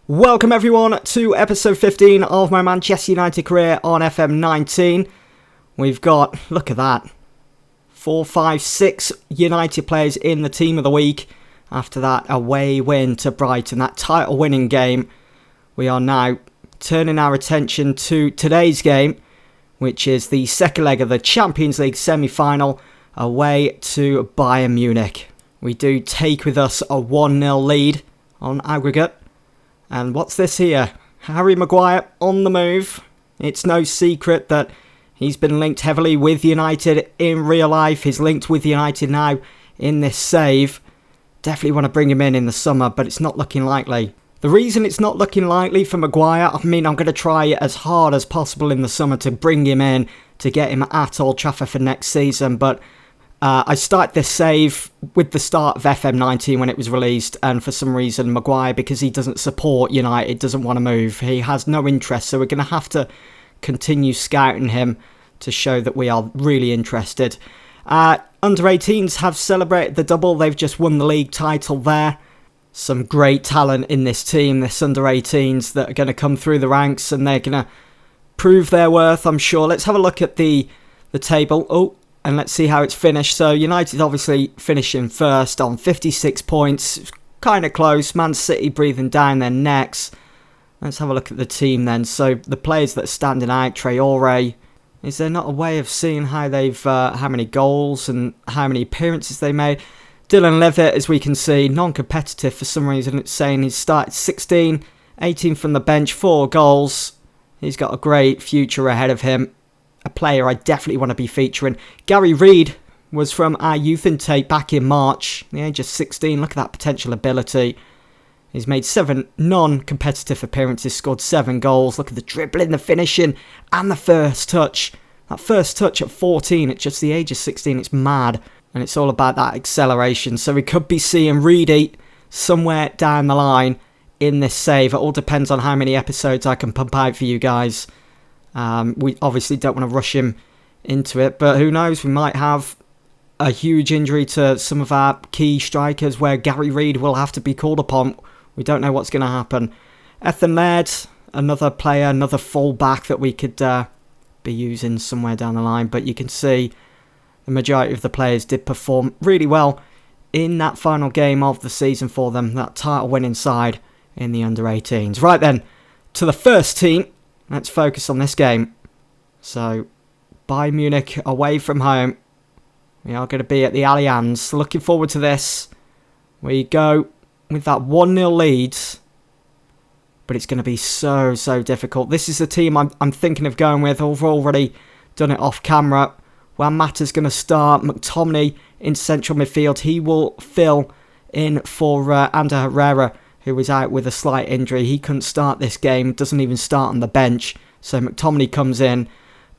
Welcome everyone to episode 15 of my Manchester United career on FM 19. We've got, look at that, 4, 5, 6 United players in the team of the week. After that away win to Brighton, that title winning game, we are now turning our attention to today's game, which is the second leg of the Champions League semi-final away to Bayern Munich. We do take with us a 1-0 lead on aggregate. And what's this here? Harry Maguire on the move. It's no secret that he's been linked heavily with United in real life. He's linked with United now in this save. Definitely want to bring him in the summer, but it's not looking likely. The reason it's not looking likely for Maguire, I'm going to try as hard as possible in the summer to bring him in, to get him at Old Trafford for next season, but I start this save with the start of FM 19 when it was released, and for some reason Maguire, because he doesn't support United, doesn't want to move. He has no interest, so we're going to have to continue scouting him to show that we are really interested. Under 18s have celebrated the double. They've just won the league title there. Some great talent in this team, this under 18s, that are going to come through the ranks and they're going to prove their worth, I'm sure. Let's have a look at the table. And let's see how it's finished. So United obviously finishing first on 56 points. It's kind of close. Man City breathing down their necks. Let's have a look at the team then. So the players that are standing out, Traore. Is there not a way of seeing how they've how many goals and how many appearances they made? Dylan Levitt, as we can see, non-competitive for some reason. It's saying he's started 16, 18 from the bench, 4 goals. He's got a great future ahead of him. A player I definitely want to be featuring. Gary Reid was from our youth intake back in March, the age of 16. Look at that potential ability. He's made 7 non-competitive appearances, scored 7 goals. Look at the dribbling, the finishing, and the first touch. That first touch at 14, at just the age of 16, it's mad. And it's all about that acceleration. So we could be seeing Reedy somewhere down the line in this save. It all depends on how many episodes I can pump out for you guys. We obviously don't want to rush him into it, but who knows, we might have a huge injury to some of our key strikers where Gary Reid will have to be called upon. We don't know what's going to happen. Ethan Laird, another player, another full-back that we could be using somewhere down the line, but you can see the majority of the players did perform really well in that final game of the season for them, that title-winning side in the under-18s. Right then, to the first team. Let's focus on this game. So, Bayern Munich away from home. We are going to be at the Allianz. Looking forward to this. We go with that 1-0 lead. But it's going to be so difficult. This is the team I'm thinking of going with. I've already done it off camera. Where Mata's going to start. McTominay in central midfield. He will fill in for Ander Herrera, who was out with a slight injury. He couldn't start this game, doesn't even start on the bench. So McTominay comes in.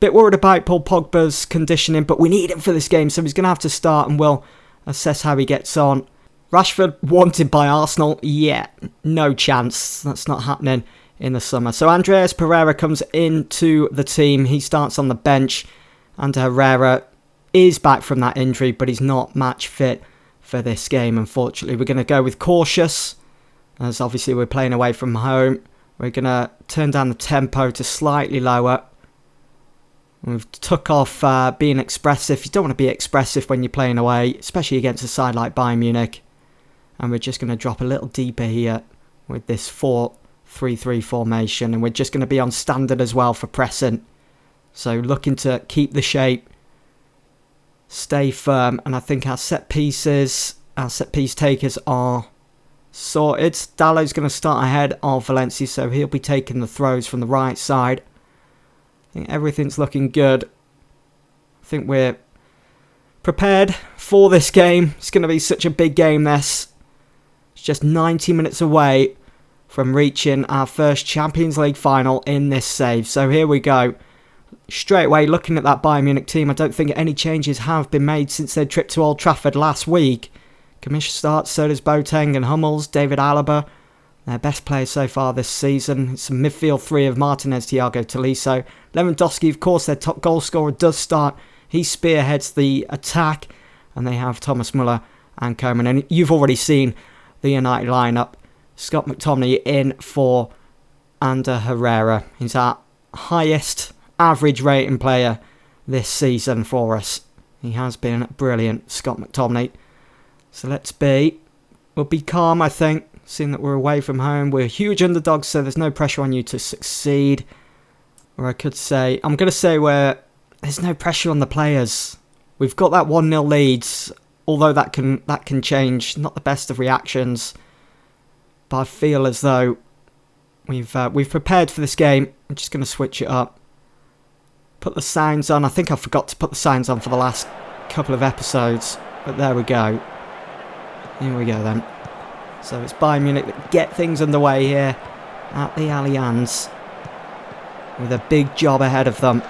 Bit worried about Paul Pogba's conditioning, but we need him for this game, so he's going to have to start and we'll assess how he gets on. Rashford wanted by Arsenal. Yeah, no chance. That's not happening in the summer. So Andreas Pereira comes into the team. He starts on the bench. And Herrera is back from that injury, but he's not match fit for this game, unfortunately. We're going to go with cautious, as obviously we're playing away from home. We're going to turn down the tempo to slightly lower. We've took off being expressive. You don't want to be expressive when you're playing away, especially against a side like Bayern Munich. And we're just going to drop a little deeper here with this 4-3-3 formation. And we're just going to be on standard as well for pressing. So looking to keep the shape, stay firm. And I think our set piece takers are sorted. Dalot's going to start ahead of Valencia, so he'll be taking the throws from the right side. I think everything's looking good. I think we're prepared for this game. It's going to be such a big game, this. It's just 90 minutes away from reaching our first Champions League final in this save. So here we go. Straight away, looking at that Bayern Munich team, I don't think any changes have been made since their trip to Old Trafford last week. Kamish starts, so does Boateng and Hummels, David Alaba, their best players so far this season. It's a midfield 3 of Martinez, Thiago Tolisso. Lewandowski, of course, their top goal scorer, does start. He spearheads the attack, and they have Thomas Muller and Koeman. And you've already seen the United lineup Scott McTominay in for Ander Herrera. He's our highest average rating player this season for us. He has been brilliant, Scott McTominay. So we'll be calm, I think, seeing that we're away from home. We're huge underdogs, so there's no pressure on you to succeed. Or I'm going to say where there's no pressure on the players. We've got that 1-0 lead, although that can change. Not the best of reactions, but I feel as though we've prepared for this game. I'm just going to switch it up. Put the signs on. I think I forgot to put the signs on for the last couple of episodes, but there we go. Here we go then. So it's Bayern Munich that get things underway here at the Allianz, with a big job ahead of them.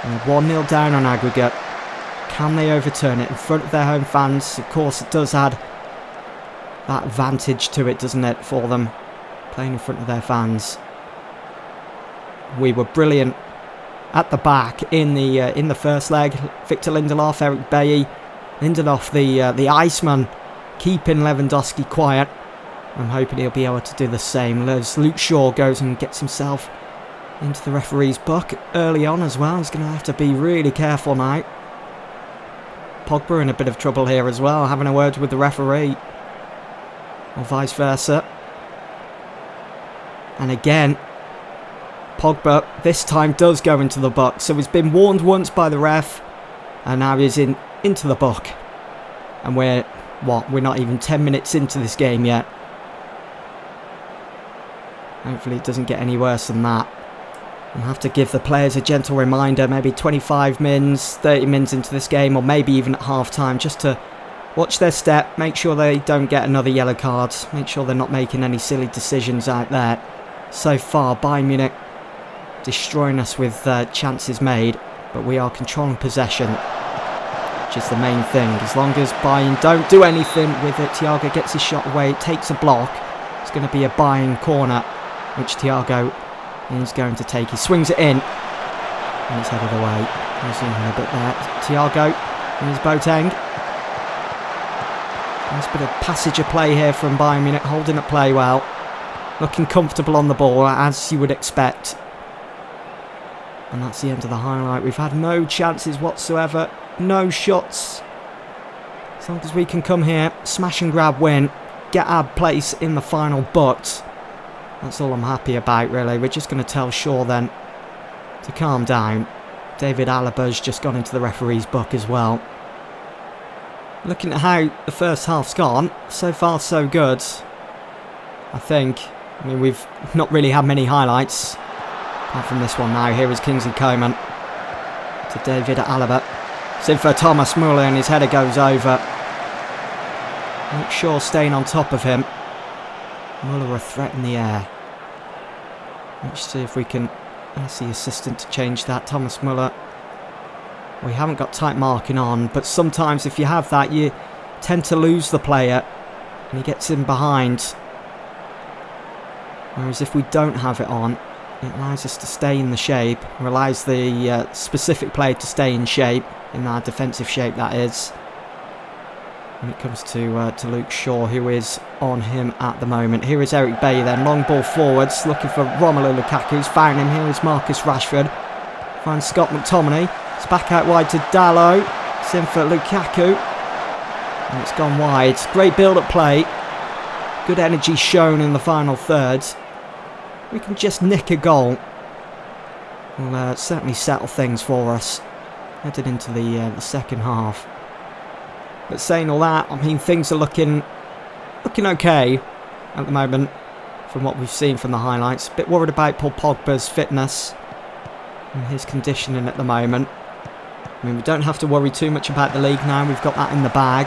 1-0 down on aggregate. Can they overturn it in front of their home fans? Of course, it does add that advantage to it, doesn't it, for them, playing in front of their fans. We were brilliant at the back in the first leg. Victor Lindelof, Eric Bailly, Lindelof, the Iceman, keeping Lewandowski quiet. I'm hoping he'll be able to do the same. As Luke Shaw goes and gets himself into the referee's book early on as well. He's going to have to be really careful now. Pogba in a bit of trouble here as well, having a word with the referee, or vice versa. And again, Pogba this time does go into the book. So he's been warned once by the ref, and now he's into the book. And we're not even 10 minutes into this game yet. Hopefully it doesn't get any worse than that. We'll have to give the players a gentle reminder, maybe 25 mins, 30 mins into this game, or maybe even at half-time, just to watch their step, make sure they don't get another yellow card, make sure they're not making any silly decisions out there. So far, Bayern Munich destroying us with chances made, but we are controlling possession, which is the main thing. As long as Bayern don't do anything with it, Thiago gets his shot away, takes a block. It's going to be a Bayern corner, which Thiago is going to take. He swings it in, and it's headed away. He's in a bit there. Thiago, here's Boateng. Nice bit of passage of play here from Bayern Munich, holding up play well. Looking comfortable on the ball, as you would expect. And that's the end of the highlight. We've had no chances whatsoever, no shots. As long as we can come here, smash and grab win, get our place in the final, but that's all I'm happy about, really. We're just going to tell Shaw then to calm down. David Alaba's just gone into the referee's book as well. Looking at how the first half's gone, so far so good, I think. I mean, we've not really had many highlights, apart from this one now. Here is Kingsley Coman to David Alaba. It's in for Thomas Muller, and his header goes over. Luke Shaw staying on top of him. Muller a threat in the air. Let's see if we can ask the assistant to change that. Thomas Muller. We haven't got tight marking on, but sometimes if you have that, you tend to lose the player, and he gets in behind. Whereas if we don't have it on, it allows us to stay in the shape, or allows the specific player to stay in shape, in our defensive shape that is. When it comes to Luke Shaw, who is on him at the moment. Here is Eric Bailly then, long ball forwards, looking for Romelu Lukaku. He's found him. Here is Marcus Rashford. Finds Scott McTominay. It's back out wide to Dalot. It's in for Lukaku. And it's gone wide. Great build-up play. Good energy shown in the final third. We can just nick a goal. Will certainly settle things for us headed into the second half. But saying all that, I mean, things are looking okay at the moment from what we've seen from the highlights. A bit worried about Paul Pogba's fitness and his conditioning at the moment. I mean, we don't have to worry too much about the league now. We've got that in the bag.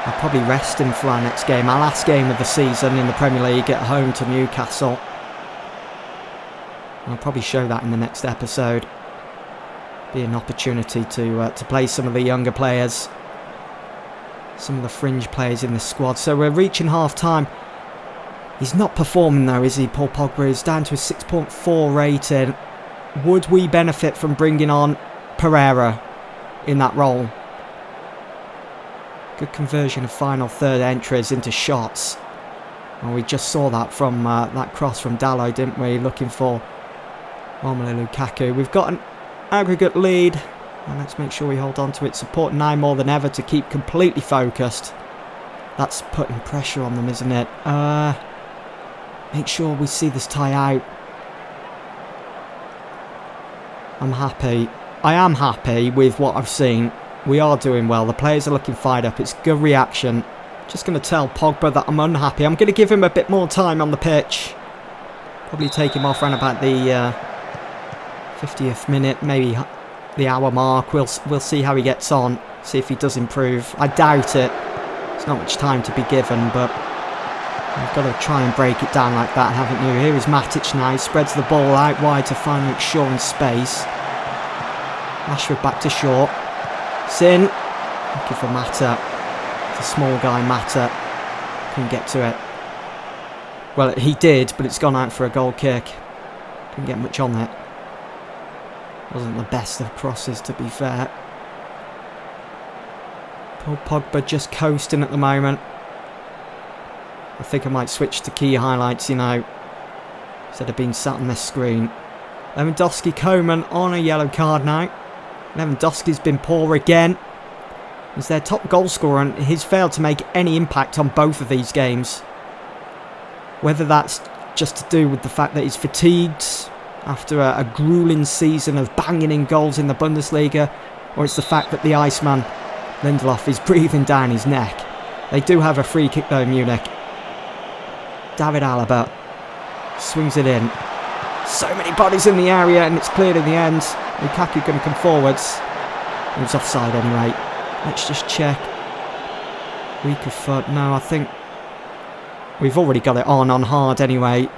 I'll probably rest him for our next game. Our last game of the season in the Premier League at home to Newcastle. I'll probably show that in the next episode. Be an opportunity to play some of the younger players, some of the fringe players in the squad. So we're reaching half time. He's not performing though, is he? Paul Pogba is down to a 6.4 rating. Would we benefit from bringing on Pereira in that role? Good conversion of final third entries into shots. Well, we just saw that from that cross from Dalot, didn't we? Looking for Romelu Lukaku. We've got an aggregate lead. And let's make sure we hold on to it. Support 9 more than ever to keep completely focused. That's putting pressure on them, isn't it? Make sure we see this tie out. I'm happy. I am happy with what I've seen. We are doing well. The players are looking fired up. It's good reaction. Just going to tell Pogba that I'm unhappy. I'm going to give him a bit more time on the pitch. Probably take him off around about the 50th minute, maybe the hour mark. We'll see how he gets on. See if he does improve. I doubt it. There's not much time to be given, but you've got to try and break it down like that, haven't you? Here is Matic now. He spreads the ball out wide to find Luke Shaw in space. Rashford back to Shaw. Sin. Looking for Mata. It's a small guy, Mata. Couldn't get to it. Well, he did, but it's gone out for a goal kick. Couldn't get much on it. Wasn't the best of crosses, to be fair. Paul Pogba just coasting at the moment. I think I might switch to key highlights, you know, instead of being sat on this screen. Lewandowski, Coman on a yellow card now. Lewandowski's been poor again. He's their top goal scorer and he's failed to make any impact on both of these games. Whether that's just to do with the fact that he's fatigued after a grueling season of banging in goals in the Bundesliga, or it's the fact that the Iceman, Lindelof, is breathing down his neck. They do have a free kick though, Munich. David Alaba swings it in. So many bodies in the area and it's cleared in the end. Lukaku going to come forwards. He was offside anyway. Let's just check. Weaker foot. No, I think we've already got it on hard anyway.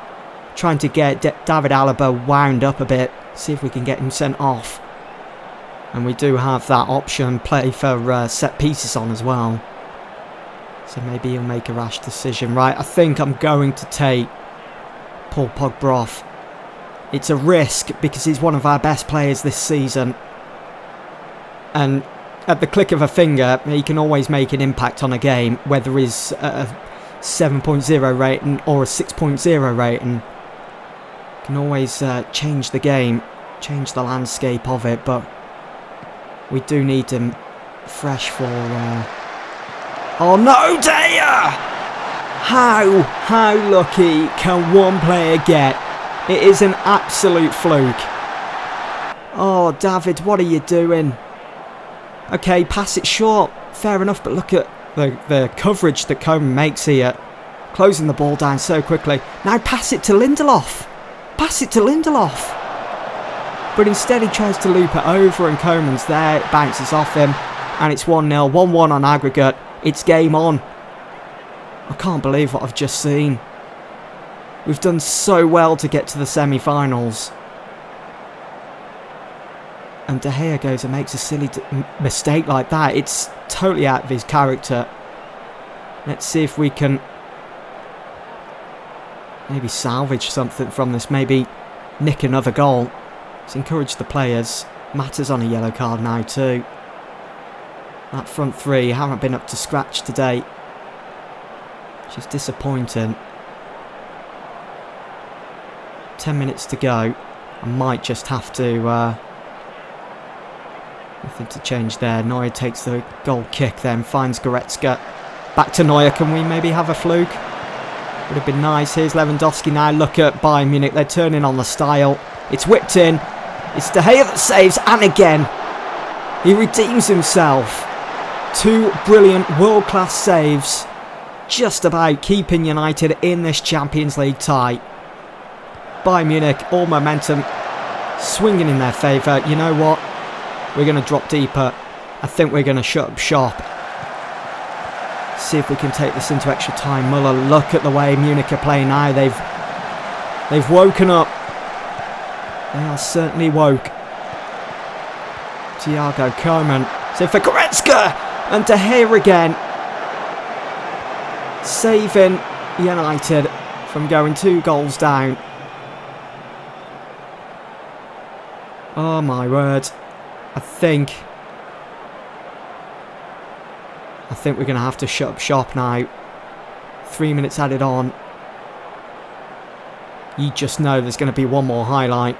Trying to get David Alaba wound up a bit. See if we can get him sent off. And we do have that option. Play for set pieces on as well. So maybe he'll make a rash decision. Right, I think I'm going to take Paul Pogba off. It's a risk because he's one of our best players this season. And at the click of a finger, he can always make an impact on a game, whether he's a 7.0 rating or a 6.0 rating. Can always change the game, change the landscape of it, but we do need him fresh for... Oh no, Daya! How lucky can one player get? It is an absolute fluke. Oh, David, what are you doing? Okay, pass it short. Fair enough, but look at the coverage that Coman makes here. Closing the ball down so quickly. Now pass it to Lindelof. Pass it to Lindelof. But instead he tries to loop it over and Coman's there. It bounces off him. And it's 1-0. 1-1 on aggregate. It's game on. I can't believe what I've just seen. We've done so well to get to the semi-finals. And De Gea goes and makes a silly mistake like that. It's totally out of his character. Let's see if we can maybe salvage something from this. Maybe nick another goal. Let's encourage the players. Mata's on a yellow card now too. That front three haven't been up to scratch today. Which is disappointing. 10 minutes to go. I might just have to... nothing to change there. Neuer takes the goal kick then. Finds Goretzka. Back to Neuer. Can we maybe have a fluke? Would have been nice. Here's Lewandowski now. Look at Bayern Munich. They're turning on the style. It's whipped in. It's De Gea that saves. And again, he redeems himself. 2 brilliant world-class saves. Just about keeping United in this Champions League tie. Bayern Munich, all momentum swinging in their favour. You know what? We're going to drop deeper. I think we're going to shut up shop. See if we can take this into extra time. Muller, look at the way Munich are playing now. They've woken up. They are certainly woke. Thiago Coman. So for Goretzka. And De Gea again. Saving United from going 2 goals down. Oh my word. I think we're going to have to shut up shop now. 3 minutes added on. you just know there's going to be one more highlight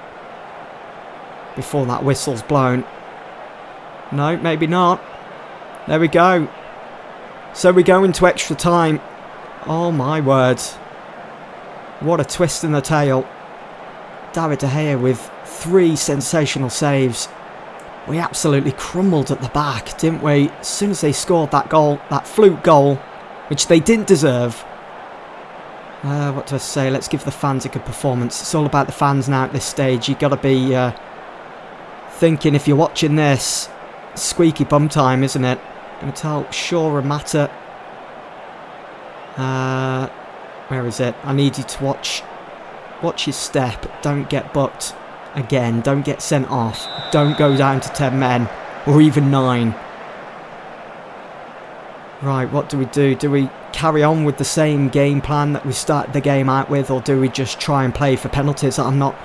before that whistle's blown. No, maybe not. There we go. So we go into extra time. Oh my word. What a twist in the tail. David De Gea with 3 sensational saves. We absolutely crumbled at the back, didn't we? As soon as they scored that goal, that fluke goal, which they didn't deserve. What do I say? Let's give the fans a good performance. It's all about the fans now at this stage. You've got to be thinking, if you're watching this, squeaky bum time, isn't it? I'm going to tell Shaw and Mata. Where is it? I need you to watch your step. Don't get booked again. Don't get sent off. Don't go down to 10 men or even 9. Right, what do we do? Do we carry on with the same game plan that we started the game out with, or do we just try and play for penalties? I'm not...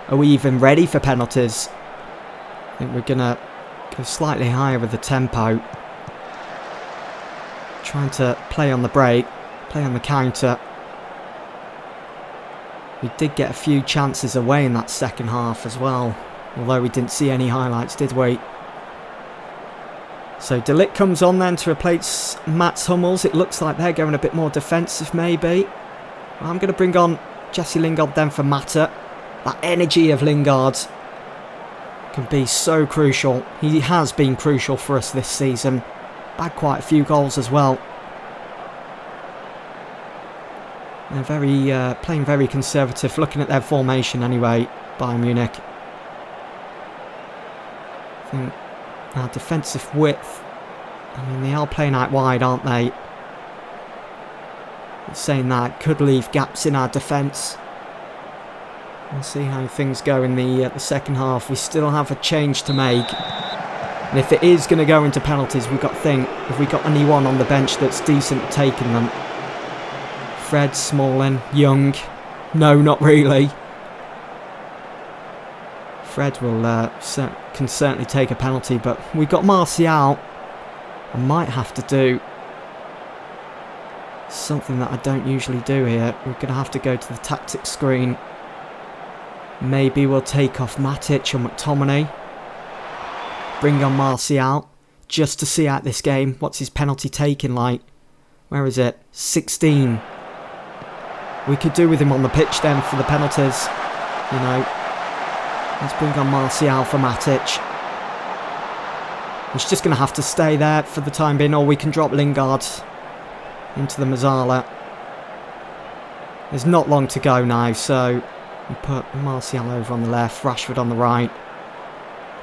Are we even ready for penalties? I think we're going to go slightly higher with the tempo. Trying to play on the break, play on the counter. We did get a few chances away in that second half as well, although we didn't see any highlights, did we? So De Ligt comes on then to replace Mats Hummels. It looks like they're going a bit more defensive maybe. I'm going to bring on Jesse Lingard then for Mata. That energy of Lingard can be so crucial. He has been crucial for us this season. Bagged quite a few goals as well. They're playing very conservative, looking at their formation anyway, Bayern Munich. I think our defensive width, I mean, they are playing out wide, aren't they? Saying that could leave gaps in our defence. We'll see how things go in the second half. We still have a change to make. And if it is going to go into penalties, we've got to think, have we got anyone on the bench that's decent at taking them? Fred, Smalling, Young. No, not really. Fred will can certainly take a penalty, but we've got Martial. I might have to do something that I don't usually do here. We're going to have to go to the tactics screen. Maybe we'll take off Matic or McTominay. Bring on Martial just to see out this game. What's his penalty taking like? Where is it? 16. We could do with him on the pitch then for the penalties. You know. Let's bring on Martial for Matic. He's just going to have to stay there for the time being, or we can drop Lingard into the Mazzala. There's not long to go now, so we put Martial over on the left, Rashford on the right.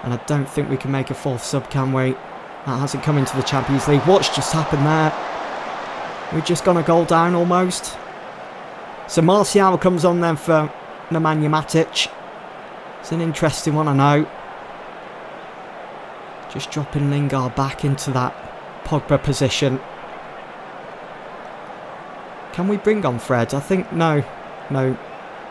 And I don't think we can make a 4th sub, can we? That hasn't come into the Champions League. What's just happened there? We've just gone a goal down almost. So Martial comes on then for Nemanja Matic. It's an interesting one, I know. Just dropping Lingard back into that Pogba position. Can we bring on Fred? I think no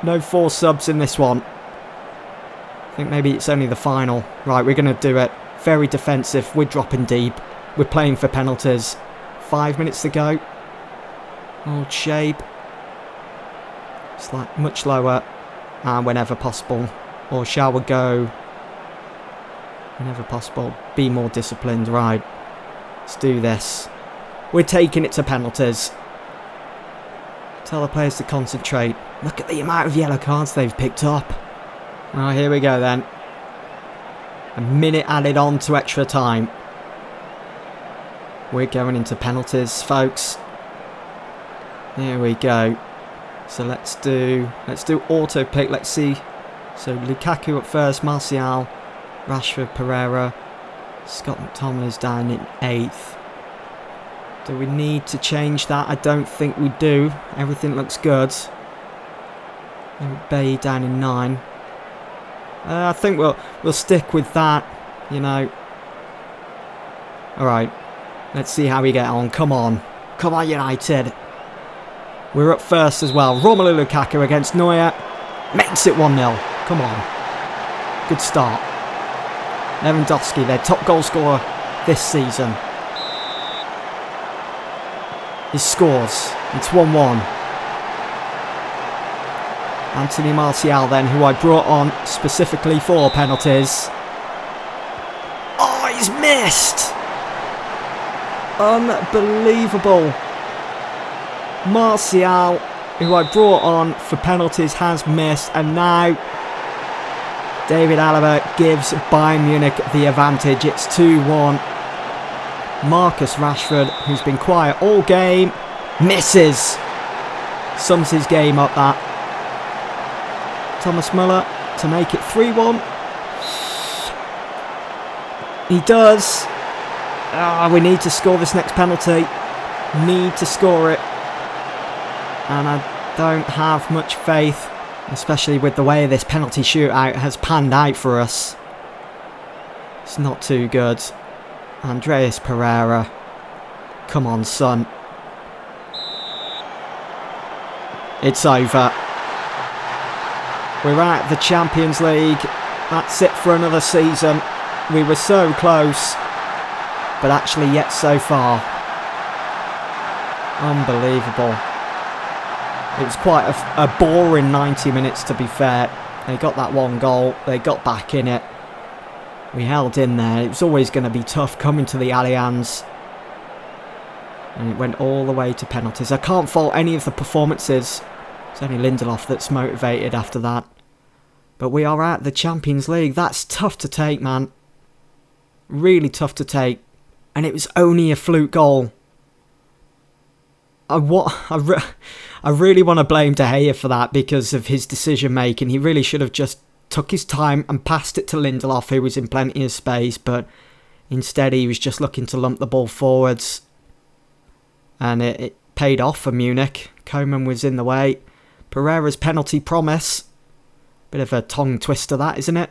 4 subs in this one. I think maybe it's only the final. Right, we're going to do it. Very defensive. We're dropping deep. We're playing for penalties. 5 minutes to go. Old shape. It's like much lower. And whenever possible. Or shall we go whenever possible? Be more disciplined. Right. Let's do this. We're taking it to penalties. Tell the players to concentrate. Look at the amount of yellow cards they've picked up. Right, here we go then. A minute added on to extra time. We're going into penalties, folks. Here we go. So let's do auto pick. Let's see. So Lukaku at first, Martial, Rashford, Pereira, Scott McTominay's down in 8th. Do we need to change that? I don't think we do. Everything looks good. Bay down in 9. I think we'll stick with that, you know. Alright. Let's see how we get on. Come on. Come on, United. We're up first as well. Romelu Lukaku against Neuer. Makes it 1-0. Come on. Good start. Lewandowski, their top goal scorer this season. He scores. It's 1-1. Anthony Martial then, who I brought on specifically for penalties. Oh, he's missed! Unbelievable. Martial, who I brought on for penalties, has missed, and now David Alaba gives Bayern Munich the advantage. It's 2-1. Marcus Rashford, who's been quiet all game, misses. Sums his game up, that. Thomas Muller to make it 3-1. He does. We need to score this next penalty. Need to score it. And I don't have much faith, especially with the way this penalty shootout has panned out for us. It's not too good. Andreas Pereira. Come on, son. It's over. We're at the Champions League. That's it for another season. We were so close, but actually yet so far. Unbelievable. It was quite a boring 90 minutes, to be fair. They got that one goal. They got back in it. We held in there. It was always going to be tough coming to the Allianz. And it went all the way to penalties. I can't fault any of the performances. It's only Lindelof that's motivated after that. But we are at the Champions League. That's tough to take, man. Really tough to take. And it was only a fluke goal. I really want to blame De Gea for that because of his decision making. He really should have just took his time and passed it to Lindelof, who was in plenty of space, but instead he was just looking to lump the ball forwards. And it paid off for Munich. Koeman was in the way. Pereira's penalty promise. Bit of a tongue twister, that, isn't it?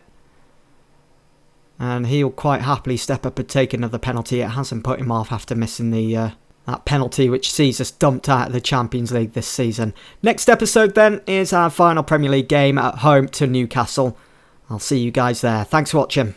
And he'll quite happily step up and take another penalty. It hasn't put him off after missing that penalty, which sees us dumped out of the Champions League this season. Next episode then is our final Premier League game at home to Newcastle. I'll see you guys there. Thanks for watching.